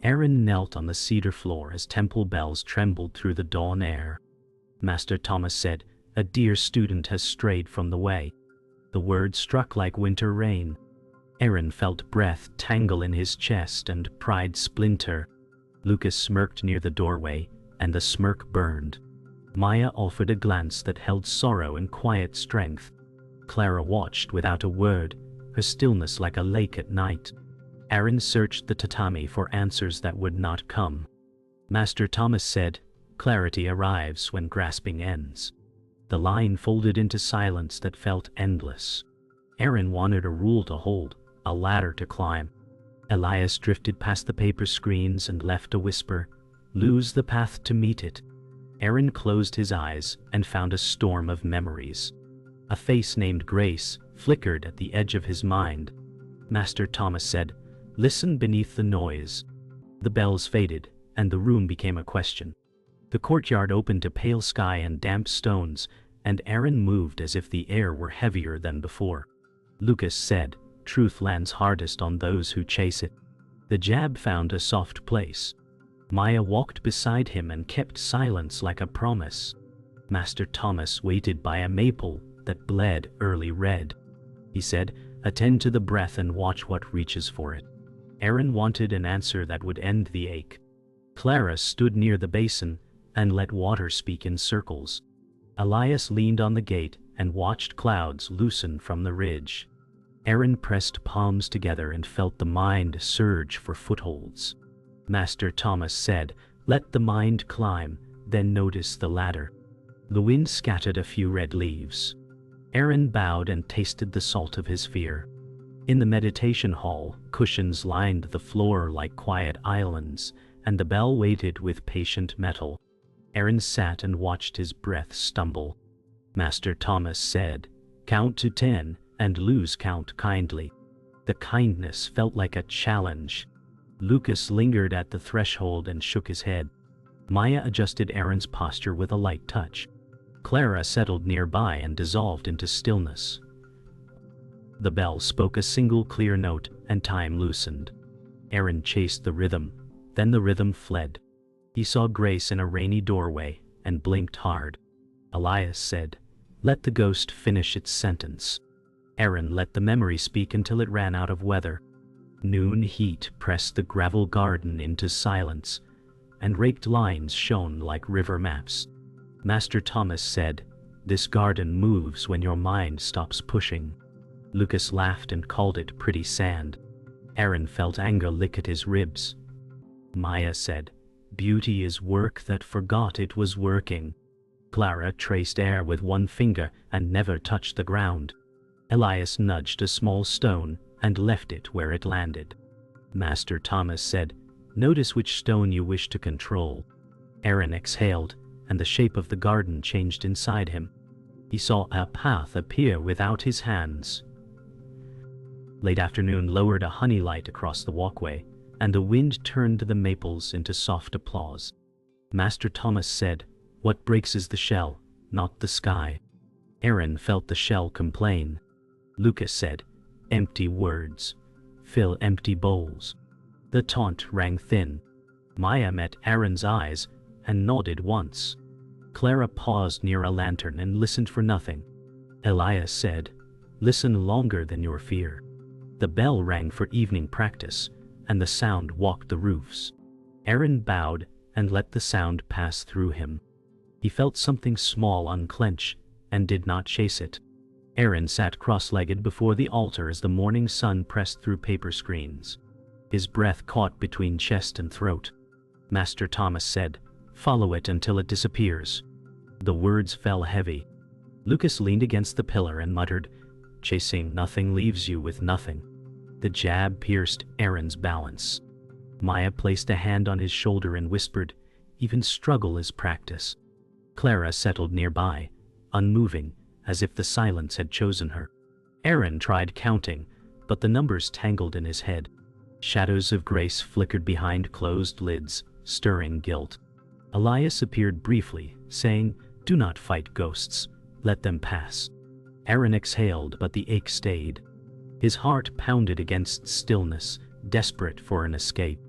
Aaron knelt on the cedar floor as temple bells trembled through the dawn air. Master Thomas said, "A dear student has strayed from the way." The word struck like winter rain. Aaron felt breath tangle in his chest and pride splinter. Lucas smirked near the doorway, and the smirk burned. Maya offered a glance that held sorrow and quiet strength. Clara watched without a word, her stillness like a lake at night. Aaron searched the tatami for answers that would not come. Master Thomas said, "Clarity arrives when grasping ends." The line folded into silence that felt endless. Aaron wanted a rule to hold, a ladder to climb. Elias drifted past the paper screens and left a whisper, "Lose the path to meet it." Aaron closed his eyes and found a storm of memories. A face named Grace flickered at the edge of his mind. Master Thomas said, "Listen beneath the noise." The bells faded, and the room became a question. The courtyard opened to pale sky and damp stones, and Aaron moved as if the air were heavier than before. Lucas said, "Truth lands hardest on those who chase it." The jab found a soft place. Maya walked beside him and kept silence like a promise. Master Thomas waited by a maple that bled early red. He said, "Attend to the breath and watch what reaches for it." Aaron wanted an answer that would end the ache. Clara stood near the basin and let water speak in circles. Elias leaned on the gate and watched clouds loosen from the ridge. Aaron pressed palms together and felt the mind surge for footholds. Master Thomas said, "Let the mind climb, then notice the ladder." The wind scattered a few red leaves. Aaron bowed and tasted the salt of his fear. In the meditation hall, cushions lined the floor like quiet islands, and the bell waited with patient metal. Aaron sat and watched his breath stumble. Master Thomas said, "Count to 10 and lose count kindly." The kindness felt like a challenge. Lucas lingered at the threshold and shook his head. Maya adjusted Aaron's posture with a light touch. Clara settled nearby and dissolved into stillness. The bell spoke a single clear note, and time loosened. Aaron chased the rhythm, then the rhythm fled. He saw Grace in a rainy doorway and blinked hard. Elias said, "Let the ghost finish its sentence." Aaron let the memory speak until it ran out of weather. Noon heat pressed the gravel garden into silence, and raked lines shone like river maps. Master Thomas said, "This garden moves when your mind stops pushing." Lucas laughed and called it pretty sand. Aaron felt anger lick at his ribs. Maya said, "Beauty is work that forgot it was working." Clara traced air with one finger and never touched the ground. Elias nudged a small stone and left it where it landed. Master Thomas said, "Notice which stone you wish to control." Aaron exhaled, and the shape of the garden changed inside him. He saw a path appear without his hands. Late afternoon lowered a honey light across the walkway, and the wind turned the maples into soft applause. Master Thomas said, "What breaks is the shell, not the sky." Aaron felt the shell complain. Lucas said, "Empty words. Fill empty bowls." The taunt rang thin. Maya met Aaron's eyes and nodded once. Clara paused near a lantern and listened for nothing. Elias said, "Listen longer than your fear." The bell rang for evening practice, and the sound walked the roofs. Aaron bowed and let the sound pass through him. He felt something small unclench and did not chase it. Aaron sat cross-legged before the altar as the morning sun pressed through paper screens. His breath caught between chest and throat. Master Thomas said, "Follow it until it disappears." The words fell heavy. Lucas leaned against the pillar and muttered, "Chasing nothing leaves you with nothing." The jab pierced Aaron's balance. Maya placed a hand on his shoulder and whispered, "Even struggle is practice." Clara settled nearby, unmoving, as if the silence had chosen her. Aaron tried counting, but the numbers tangled in his head. Shadows of grace flickered behind closed lids, stirring guilt. Elias appeared briefly, saying, "Do not fight ghosts. Let them pass." Aaron exhaled, but the ache stayed. His heart pounded against stillness, desperate for an escape.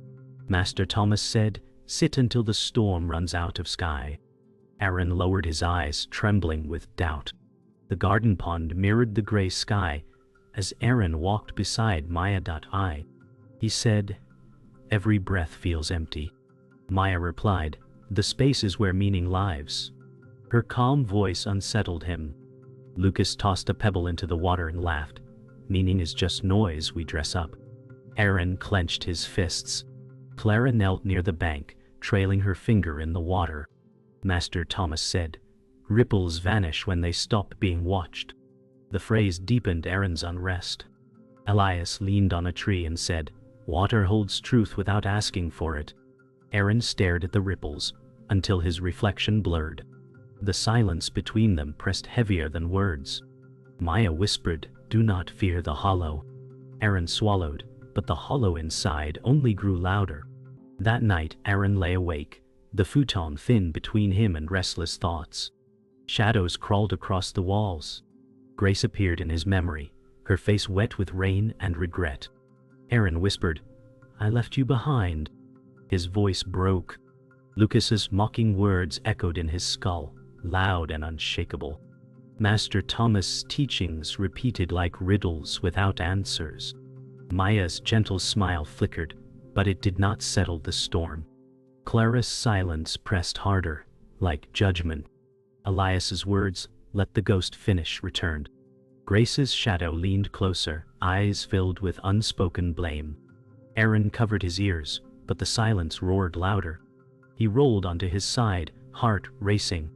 Master Thomas said, "Sit until the storm runs out of sky." Aaron lowered his eyes, trembling with doubt. The garden pond mirrored the gray sky as Aaron walked beside Maya. He said, "Every breath feels empty." Maya replied, "The spaces where meaning lives." Her calm voice unsettled him. Lucas tossed a pebble into the water and laughed. "Meaning is just noise we dress up." Aaron clenched his fists. Clara knelt near the bank, trailing her finger in the water. Master Thomas said, "Ripples vanish when they stop being watched." The phrase deepened Aaron's unrest. Elias leaned on a tree and said, "Water holds truth without asking for it." Aaron stared at the ripples until his reflection blurred. The silence between them pressed heavier than words. Maya whispered, "Do not fear the hollow." Aaron swallowed, but the hollow inside only grew louder. That night Aaron lay awake, the futon thin between him and restless thoughts. Shadows crawled across the walls. Grace appeared in his memory, her face wet with rain and regret. Aaron whispered, "I left you behind." His voice broke. Lucas's mocking words echoed in his skull, loud and unshakable. Master Thomas' teachings repeated like riddles without answers. Maya's gentle smile flickered, but it did not settle the storm. Clara's silence pressed harder, like judgment. Elias's words, "Let the ghost finish," returned. Grace's shadow leaned closer, eyes filled with unspoken blame. Aaron covered his ears, but the silence roared louder. He rolled onto his side, heart racing.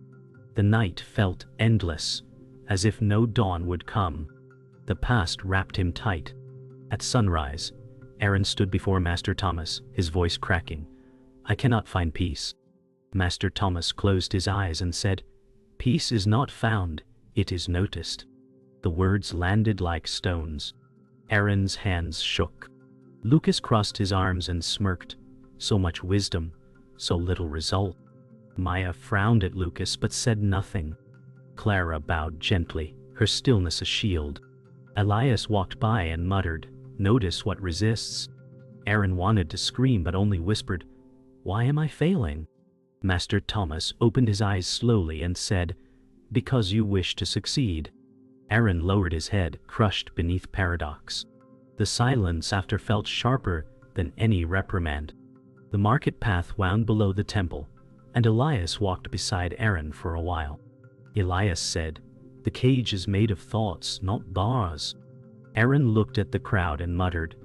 The night felt endless, as if no dawn would come. The past wrapped him tight. At sunrise, Aaron stood before Master Thomas, his voice cracking. "I cannot find peace." Master Thomas closed his eyes and said, "Peace is not found, it is noticed." The words landed like stones. Aaron's hands shook. Lucas crossed his arms and smirked. So much wisdom, so little result. Maya frowned at Lucas but said nothing. Clara bowed gently, her stillness a shield. Elias walked by and muttered, "Notice what resists." Aaron wanted to scream but only whispered, "Why am I failing?" Master Thomas opened his eyes slowly and said, "Because you wish to succeed." Aaron lowered his head, crushed beneath paradox. The silence after felt sharper than any reprimand. The market path wound below the temple, and Elias walked beside Aaron for a while. Elias said, "The cage is made of thoughts, not bars." Aaron looked at the crowd and muttered,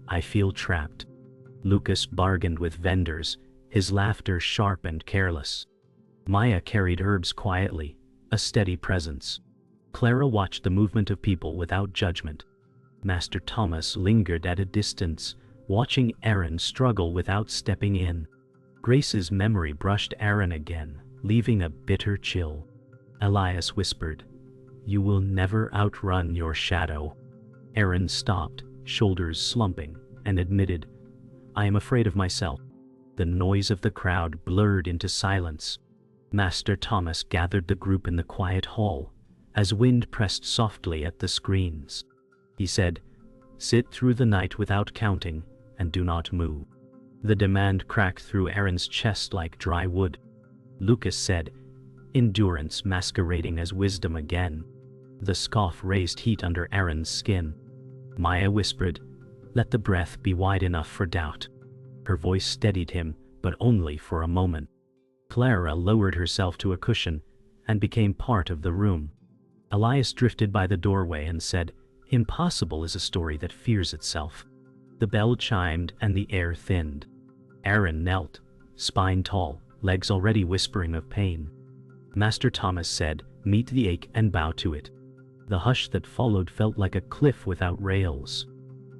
"I feel trapped." Lucas bargained with vendors, his laughter sharp and careless. Maya carried herbs quietly, a steady presence. Clara watched the movement of people without judgment. Master Thomas lingered at a distance, watching Aaron struggle without stepping in. Grace's memory brushed Aaron again, leaving a bitter chill. Elias whispered, "You will never outrun your shadow." Aaron stopped, shoulders slumping, and admitted, "I am afraid of myself." The noise of the crowd blurred into silence. Master Thomas gathered the group in the quiet hall, as wind pressed softly at the screens. He said, "Sit through the night without counting, and do not move." The demand cracked through Aaron's chest like dry wood. Lucas said, endurance masquerading as wisdom again. The scoff raised heat under Aaron's skin. Maya whispered, "Let the breath be wide enough for doubt." Her voice steadied him, but only for a moment. Clara lowered herself to a cushion and became part of the room. Elias drifted by the doorway and said, "Impossible is a story that fears itself." The bell chimed and the air thinned. Aaron knelt, spine tall, legs already whispering of pain. Master Thomas said, "Meet the ache and bow to it." The hush that followed felt like a cliff without rails.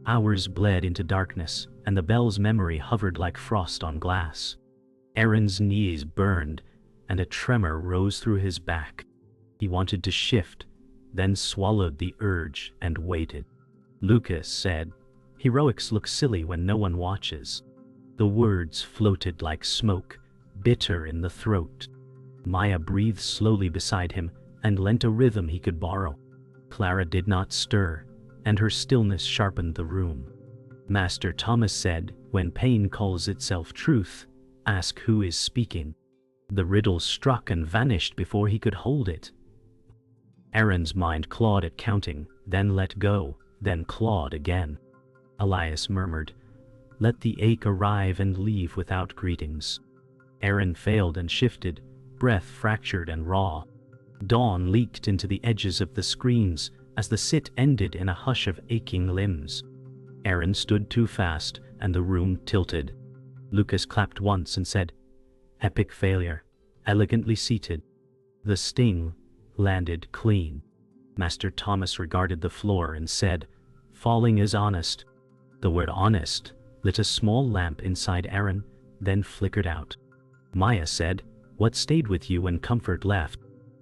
Hours bled into darkness, and the bell's memory hovered like frost on glass. Aaron's knees burned, and a tremor rose through his back. He wanted to shift, then swallowed the urge and waited. Lucas said, "Heroics look silly when no one watches." The words floated like smoke, bitter in the throat. Maya breathed slowly beside him and lent a rhythm he could borrow. Clara did not stir, and her stillness sharpened the room. Master Thomas said, when pain calls itself truth, ask who is speaking. The riddle struck and vanished before he could hold it. Aaron's mind clawed at counting, then let go, then clawed again. Elias murmured, "Let the ache arrive and leave without greetings." Aaron failed and shifted, breath fractured and raw. Dawn leaked into the edges of the screens as the sit ended in a hush of aching limbs. Aaron stood too fast, and the room tilted. Lucas clapped once and said, "Epic failure," elegantly seated. The sting landed clean. Master Thomas regarded the floor and said, "Falling is honest." The word honest lit a small lamp inside Aaron, then flickered out. Maya said, "What stayed with you when comfort left?"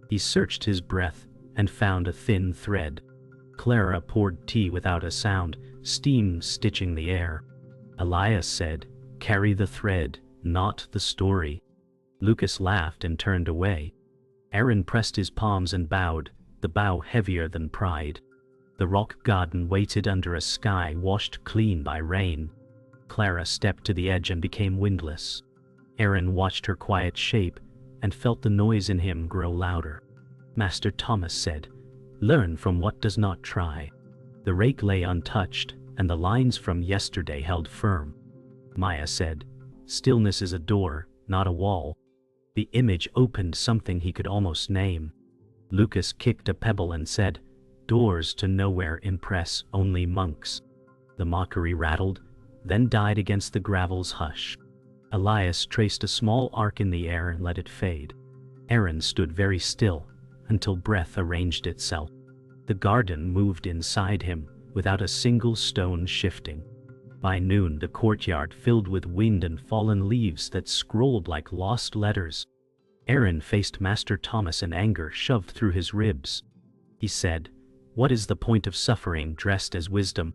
He searched his breath and found a thin thread. Clara poured tea without a sound, steam stitching the air. Elias said, "Carry the thread, not the story." Lucas laughed and turned away. Aaron pressed his palms and bowed, the bow heavier than pride. The rock garden waited under a sky washed clean by rain. Clara stepped to the edge and became windless. Aaron watched her quiet shape and felt the noise in him grow louder. Master Thomas said, "Learn from what does not try." The rake lay untouched, and the lines from yesterday held firm. Maya said, "Stillness is a door, not a wall." The image opened something he could almost name. Lucas kicked a pebble and said, "Doors to nowhere impress only monks." The mockery rattled, then died against the gravel's hush. Elias traced a small arc in the air and let it fade. Aaron stood very still until breath arranged itself. The garden moved inside him without a single stone shifting. By noon, the courtyard filled with wind and fallen leaves that scrolled like lost letters. Aaron faced Master Thomas in anger shoved through his ribs. He said, "What is the point of suffering dressed as wisdom?"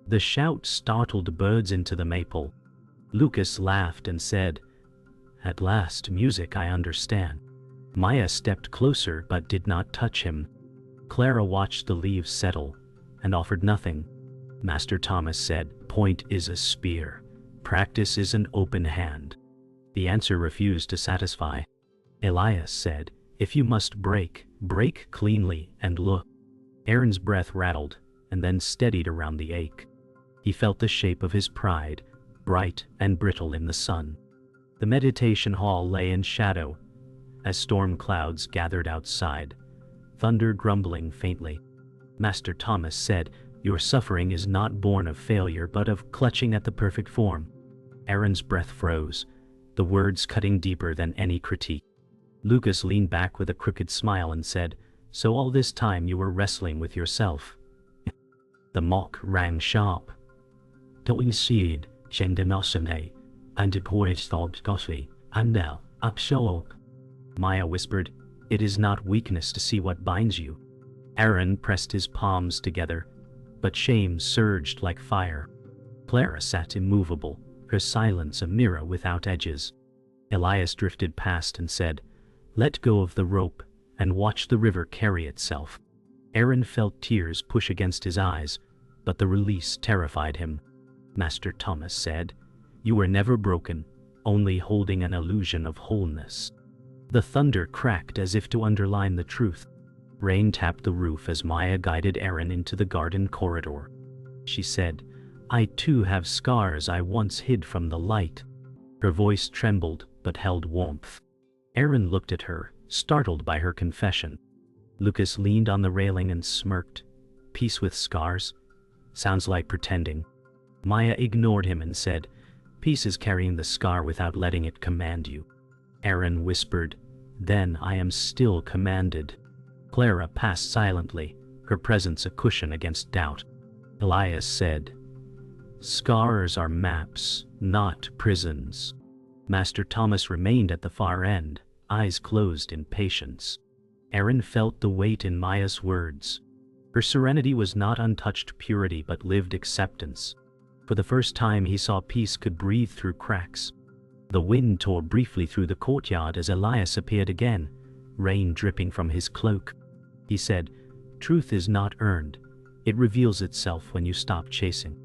The shout startled birds into the maple. Lucas laughed and said, "At last, music I understand." Maya stepped closer but did not touch him. Clara watched the leaves settle and offered nothing. Master Thomas said, "Point is a spear. Practice is an open hand." The answer refused to satisfy. Elias said, "If you must break, break cleanly and look." Aaron's breath rattled and then steadied around the ache. He felt the shape of his pride, bright and brittle in the sun. The meditation hall lay in shadow as storm clouds gathered outside, thunder grumbling faintly. Master Thomas said, "Your suffering is not born of failure but of clutching at the perfect form." Aaron's breath froze, the words cutting deeper than any critique. Lucas leaned back with a crooked smile and said, "So all this time you were wrestling with yourself." The mock rang sharp. "Don't seed, shendenosene, and depois thought coffee, and now, upshop." Maya whispered, "It is not weakness to see what binds you." Aaron pressed his palms together, but shame surged like fire. Clara sat immovable, her silence a mirror without edges. Elias drifted past and said, "Let go of the rope and watch the river carry itself." Aaron felt tears push against his eyes, but the release terrified him. Master Thomas said, "You were never broken, only holding an illusion of wholeness." The thunder cracked as if to underline the truth. Rain tapped the roof as Maya guided Aaron into the garden corridor. She said, "I too have scars I once hid from the light." Her voice trembled but held warmth. Aaron looked at her, startled by her confession. Lucas leaned on the railing and smirked. "Peace with scars? Sounds like pretending." Maya ignored him and said, "Peace is carrying the scar without letting it command you." Aaron whispered, "Then I am still commanded." Clara passed silently, her presence a cushion against doubt. Elias said, "Scars are maps, not prisons." Master Thomas remained at the far end, eyes closed in patience. Aaron felt the weight in Maya's words. Her serenity was not untouched purity but lived acceptance. For the first time he saw peace could breathe through cracks. The wind tore briefly through the courtyard as Elias appeared again, rain dripping from his cloak. He said, "Truth is not earned. It reveals itself when you stop chasing."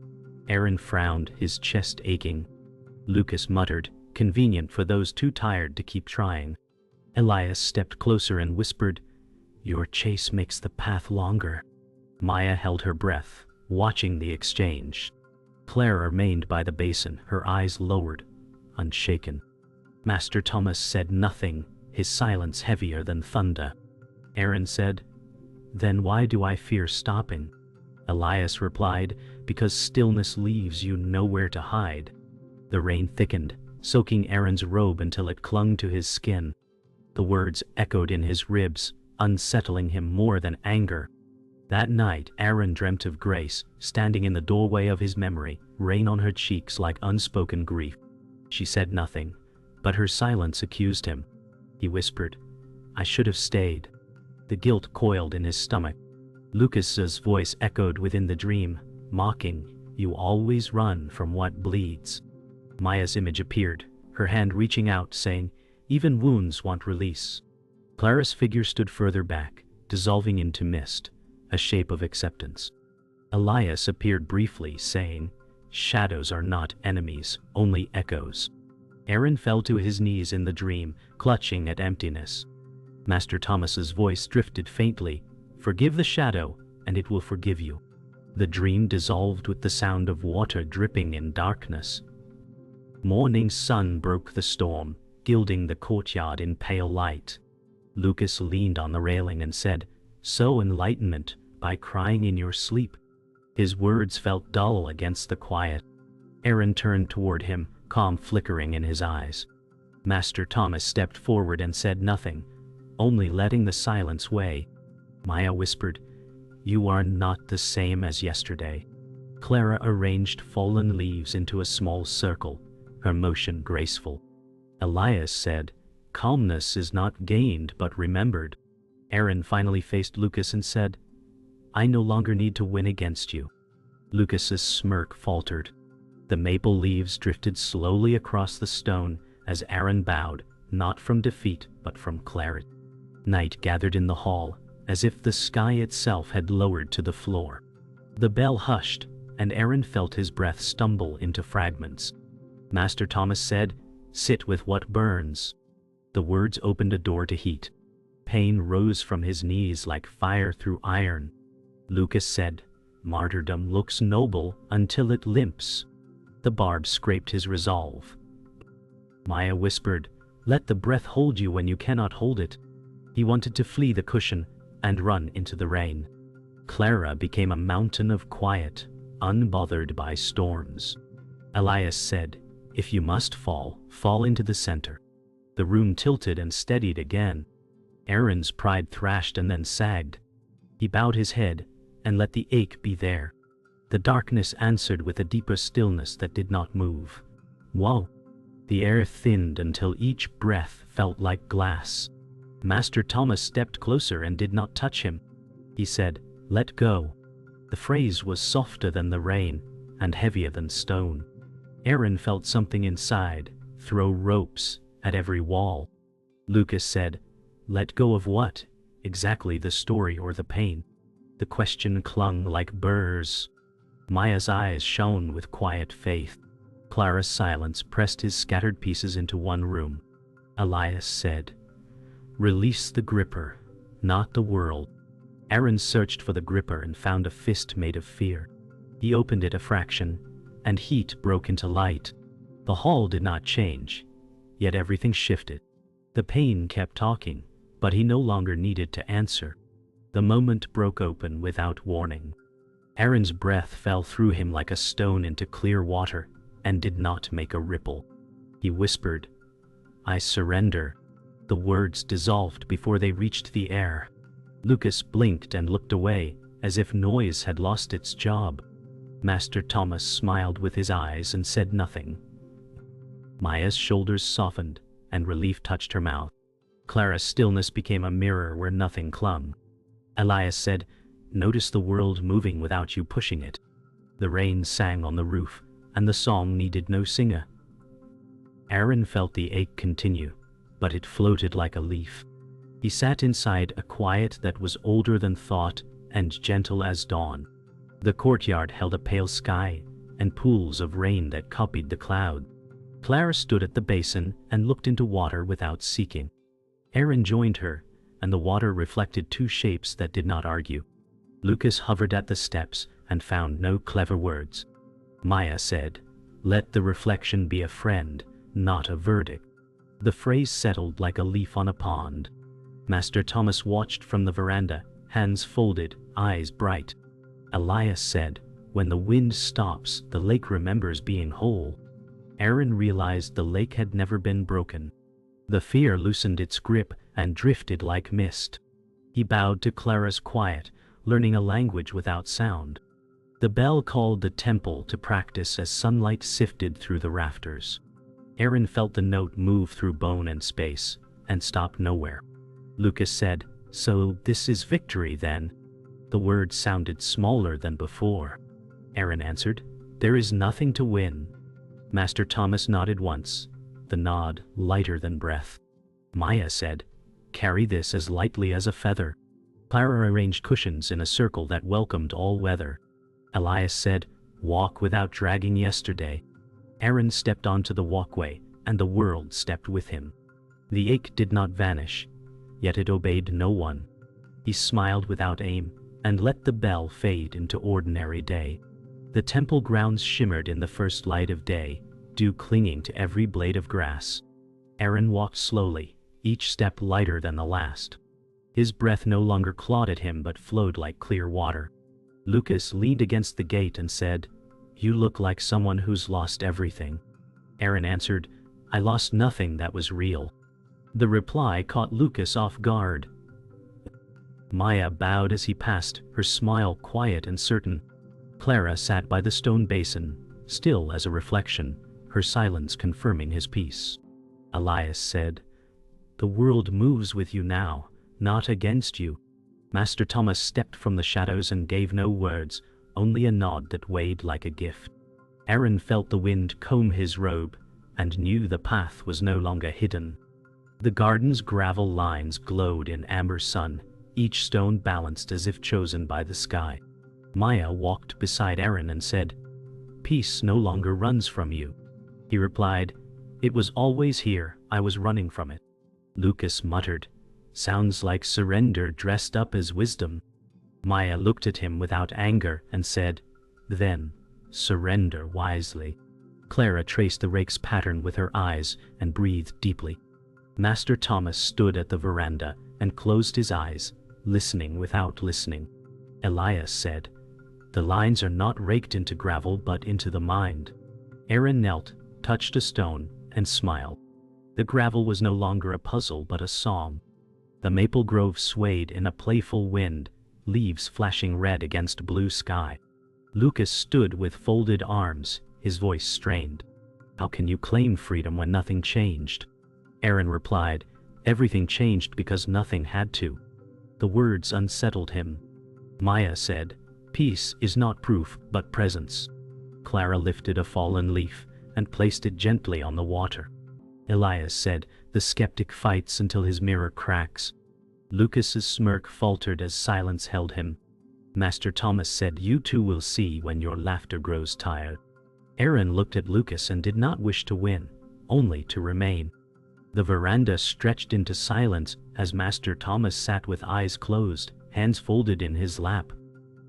Aaron frowned, his chest aching. Lucas muttered, convenient for those too tired to keep trying. Elias stepped closer and whispered, "Your chase makes the path longer." Maya held her breath, watching the exchange. Clara remained by the basin, her eyes lowered, unshaken. Master Thomas said nothing, his silence heavier than thunder. Aaron said, "Then why do I fear stopping?" Elias replied, "Because stillness leaves you nowhere to hide." The rain thickened, soaking Aaron's robe until it clung to his skin. The words echoed in his ribs, unsettling him more than anger. That night, Aaron dreamt of Grace, standing in the doorway of his memory, rain on her cheeks like unspoken grief. She said nothing, but her silence accused him. He whispered, "I should have stayed." The guilt coiled in his stomach. Lucas's voice echoed within the dream, mocking, "You always run from what bleeds." Maya's image appeared, her hand reaching out, saying, "Even wounds want release." Clara's figure stood further back, dissolving into mist, a shape of acceptance. Elias appeared briefly, saying, "Shadows are not enemies, only echoes." Aaron fell to his knees in the dream, clutching at emptiness. Master Thomas's voice drifted faintly, "Forgive the shadow, and it will forgive you." The dream dissolved with the sound of water dripping in darkness. Morning sun broke the storm, gilding the courtyard in pale light. Lucas leaned on the railing and said, "Sow enlightenment by crying in your sleep." His words felt dull against the quiet. Aaron turned toward him, calm flickering in his eyes. Master Thomas stepped forward and said nothing, only letting the silence weigh. Maya whispered, "You are not the same as yesterday." Clara arranged fallen leaves into a small circle, her motion graceful. Elias said, "Calmness is not gained but remembered." Aaron finally faced Lucas and said, "I no longer need to win against you." Lucas's smirk faltered. The maple leaves drifted slowly across the stone as Aaron bowed, not from defeat but from clarity. Night gathered in the hall, as if the sky itself had lowered to the floor. The bell hushed, and Aaron felt his breath stumble into fragments. Master Thomas said, "Sit with what burns." The words opened a door to heat. Pain rose from his knees like fire through iron. Lucas said, "Martyrdom looks noble until it limps." The barb scraped his resolve. Maya whispered, "Let the breath hold you when you cannot hold it." He wanted to flee the cushion and run into the rain. Clara became a mountain of quiet, unbothered by storms. Elias said, "If you must fall, fall into the center." The room tilted and steadied again. Aaron's pride thrashed and then sagged. He bowed his head and let the ache be there. The darkness answered with a deeper stillness that did not move. Whoa! The air thinned until each breath felt like glass. Master Thomas stepped closer and did not touch him. He said, "Let go." The phrase was softer than the rain and heavier than stone. Aaron felt something inside, throw ropes at every wall. Lucas said, "Let go of what? Exactly the story or the pain?" The question clung like burrs. Maya's eyes shone with quiet faith. Clara's silence pressed his scattered pieces into one room. Elias said, "Release the gripper, not the world." Aaron searched for the gripper and found a fist made of fear. He opened it a fraction, and heat broke into light. The hall did not change, yet everything shifted. The pain kept talking, but he no longer needed to answer. The moment broke open without warning. Aaron's breath fell through him like a stone into clear water and did not make a ripple. He whispered, "I surrender." The words dissolved before they reached the air. Lucas blinked and looked away, as if noise had lost its job. Master Thomas smiled with his eyes and said nothing. Maya's shoulders softened, and relief touched her mouth. Clara's stillness became a mirror where nothing clung. Elias said, "Notice the world moving without you pushing it." The rain sang on the roof, and the song needed no singer. Aaron felt the ache continue, but it floated like a leaf. He sat inside a quiet that was older than thought and gentle as dawn. The courtyard held a pale sky, and pools of rain that copied the cloud. Clara stood at the basin and looked into water without seeking. Aaron joined her, and the water reflected two shapes that did not argue. Lucas hovered at the steps and found no clever words. Maya said, "Let the reflection be a friend, not a verdict." The phrase settled like a leaf on a pond. Master Thomas watched from the veranda, hands folded, eyes bright. Elias said, "When the wind stops, the lake remembers being whole." Aaron realized the lake had never been broken. The fear loosened its grip and drifted like mist. He bowed to Clara's quiet, learning a language without sound. The bell called the temple to practice as sunlight sifted through the rafters. Aaron felt the note move through bone and space, and stop nowhere. Lucas said, "So this is victory then?" The word sounded smaller than before. Aaron answered, "There is nothing to win." Master Thomas nodded once, the nod lighter than breath. Maya said, "Carry this as lightly as a feather." Clara arranged cushions in a circle that welcomed all weather. Elias said, "Walk without dragging yesterday." Aaron stepped onto the walkway, and the world stepped with him. The ache did not vanish, yet it obeyed no one. He smiled without aim, and let the bell fade into ordinary day. The temple grounds shimmered in the first light of day, dew clinging to every blade of grass. Aaron walked slowly, each step lighter than the last. His breath no longer clawed at him but flowed like clear water. Lucas leaned against the gate and said, "You look like someone who's lost everything." Aaron answered, "I lost nothing that was real." The reply caught Lucas off guard. Maya bowed as he passed, her smile quiet and certain. Clara sat by the stone basin, still as a reflection, her silence confirming his peace. Elias said, "The world moves with you now, not against you." Master Thomas stepped from the shadows and gave no words, only a nod that weighed like a gift. Aaron felt the wind comb his robe, and knew the path was no longer hidden. The garden's gravel lines glowed in amber sun, each stone balanced as if chosen by the sky. Maya walked beside Aaron and said, "Peace no longer runs from you." He replied, "It was always here, I was running from it." Lucas muttered, "Sounds like surrender dressed up as wisdom." Maya looked at him without anger and said, "Then, surrender wisely." Clara traced the rake's pattern with her eyes and breathed deeply. Master Thomas stood at the veranda and closed his eyes, listening without listening. Elias said, "The lines are not raked into gravel but into the mind." Aaron knelt, touched a stone, and smiled. The gravel was no longer a puzzle but a song. The maple grove swayed in a playful wind, leaves flashing red against blue sky. Lucas stood with folded arms, his voice strained. "How can you claim freedom when nothing changed?" Aaron replied, "Everything changed because nothing had to." The words unsettled him. Maya said, "Peace is not proof but presence." Clara lifted a fallen leaf and placed it gently on the water. Elias said, "The skeptic fights until his mirror cracks." Lucas's smirk faltered as silence held him. Master Thomas said, "You too will see when your laughter grows tired." Aaron looked at Lucas and did not wish to win, only to remain. The veranda stretched into silence as Master Thomas sat with eyes closed, hands folded in his lap.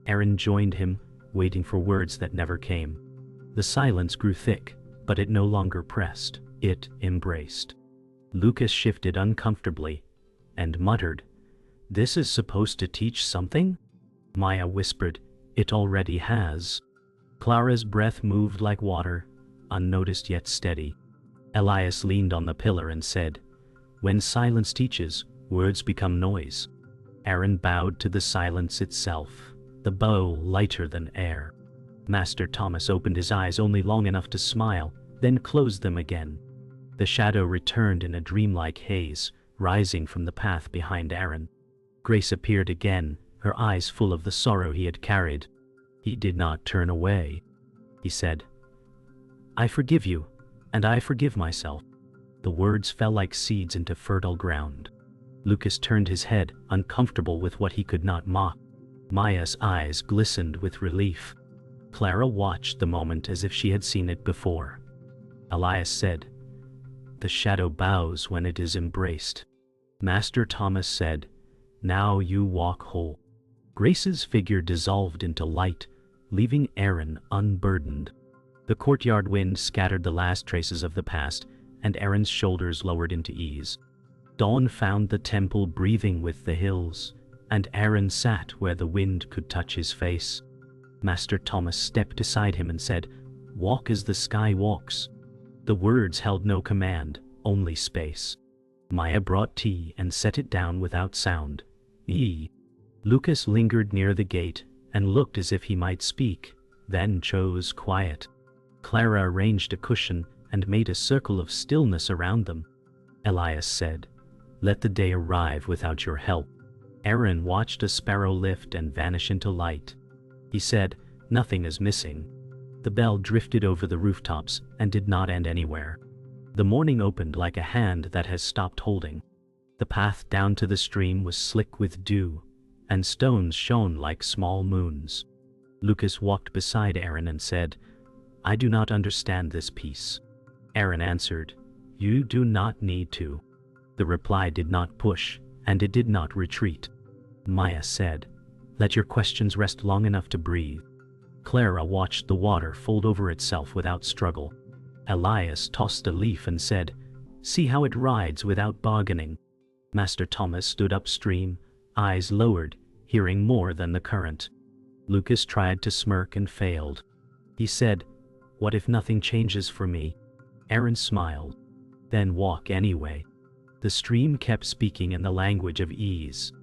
Aaron joined him, waiting for words that never came. The silence grew thick, but it no longer pressed, it embraced. Lucas shifted uncomfortably and muttered, "This is supposed to teach something?" Maya whispered, "It already has." Clara's breath moved like water, unnoticed yet steady. Elias leaned on the pillar and said, "When silence teaches, words become noise." Aaron bowed to the silence itself, the bow lighter than air. Master Thomas opened his eyes only long enough to smile, then closed them again. The shadow returned in a dreamlike haze, rising from the path behind Aaron. Grace appeared again, her eyes full of the sorrow he had carried. He did not turn away. He said, "I forgive you, and I forgive myself." The words fell like seeds into fertile ground. Lucas turned his head, uncomfortable with what he could not mock. Maya's eyes glistened with relief. Clara watched the moment as if she had seen it before. Elias said, "The shadow bows when it is embraced." Master Thomas said, "Now you walk whole." Grace's figure dissolved into light, leaving Aaron unburdened. The courtyard wind scattered the last traces of the past, and Aaron's shoulders lowered into ease. Dawn found the temple breathing with the hills, and Aaron sat where the wind could touch his face. Master Thomas stepped beside him and said, "Walk as the sky walks." The words held no command, only space. Maya brought tea and set it down without sound. Lucas lingered near the gate and looked as if he might speak, then chose quiet. Clara arranged a cushion and made a circle of stillness around them. Elias said, "Let the day arrive without your help." Aaron watched a sparrow lift and vanish into light. He said, "Nothing is missing." The bell drifted over the rooftops and did not end anywhere. The morning opened like a hand that has stopped holding. The path down to the stream was slick with dew, and stones shone like small moons. Lucas walked beside Aaron and said, "I do not understand this piece." Aaron answered, "You do not need to." The reply did not push, and it did not retreat. Maya said, "Let your questions rest long enough to breathe." Clara watched the water fold over itself without struggle. Elias tossed a leaf and said, "See how it rides without bargaining." Master Thomas stood upstream, eyes lowered, hearing more than the current. Lucas tried to smirk and failed. He said, "What if nothing changes for me?" Aaron smiled. "Then walk anyway." The stream kept speaking in the language of ease.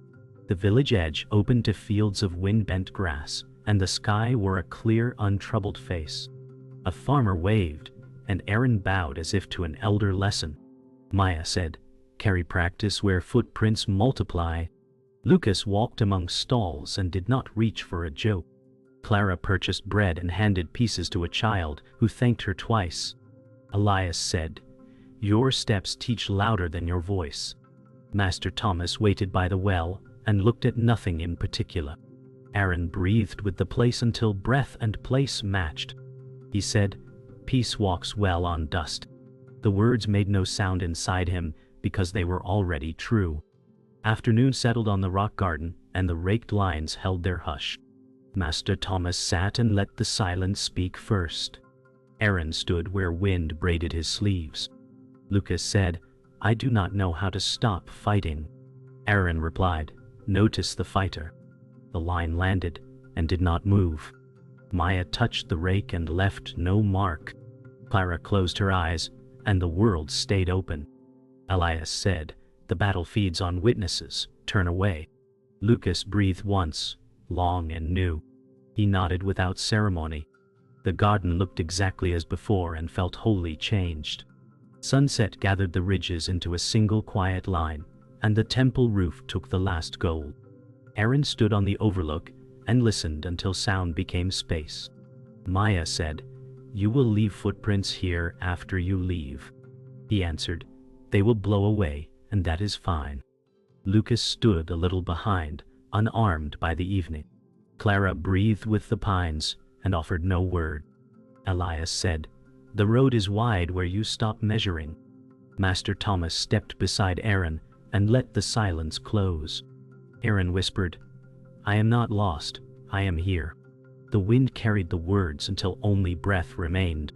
The village edge opened to fields of wind-bent grass, and the sky wore a clear, untroubled face. A farmer waved, and Aaron bowed as if to an elder lesson. Maya said, "Carry practice where footprints multiply." Lucas walked among stalls and did not reach for a joke. Clara purchased bread and handed pieces to a child who thanked her twice. Elias said, "Your steps teach louder than your voice." Master Thomas waited by the well and looked at nothing in particular. Aaron breathed with the place until breath and place matched. He said, "Peace walks well on dust." The words made no sound inside him because they were already true. Afternoon settled on the rock garden, and the raked lines held their hush. Master Thomas sat and let the silence speak first. Aaron stood where wind braided his sleeves. Lucas said, "I do not know how to stop fighting." Aaron replied, "Notice the fighter." The line landed and did not move. Maya touched the rake and left no mark. Clara closed her eyes, and the world stayed open. Elias said, "The battle feeds on witnesses. Turn away." Lucas breathed once, long and new. He nodded without ceremony. The garden looked exactly as before and felt wholly changed. Sunset gathered the ridges into a single quiet line, and the temple roof took the last gold. Aaron stood on the overlook and listened until sound became space. Maya said, "You will leave footprints here after you leave." He answered, "They will blow away, and that is fine." Lucas stood a little behind, unarmed by the evening. Clara breathed with the pines and offered no word. Elias said, "The road is wide where you stop measuring." Master Thomas stepped beside Aaron and let the silence close. Aaron whispered, "I am not lost, I am here." The wind carried the words until only breath remained.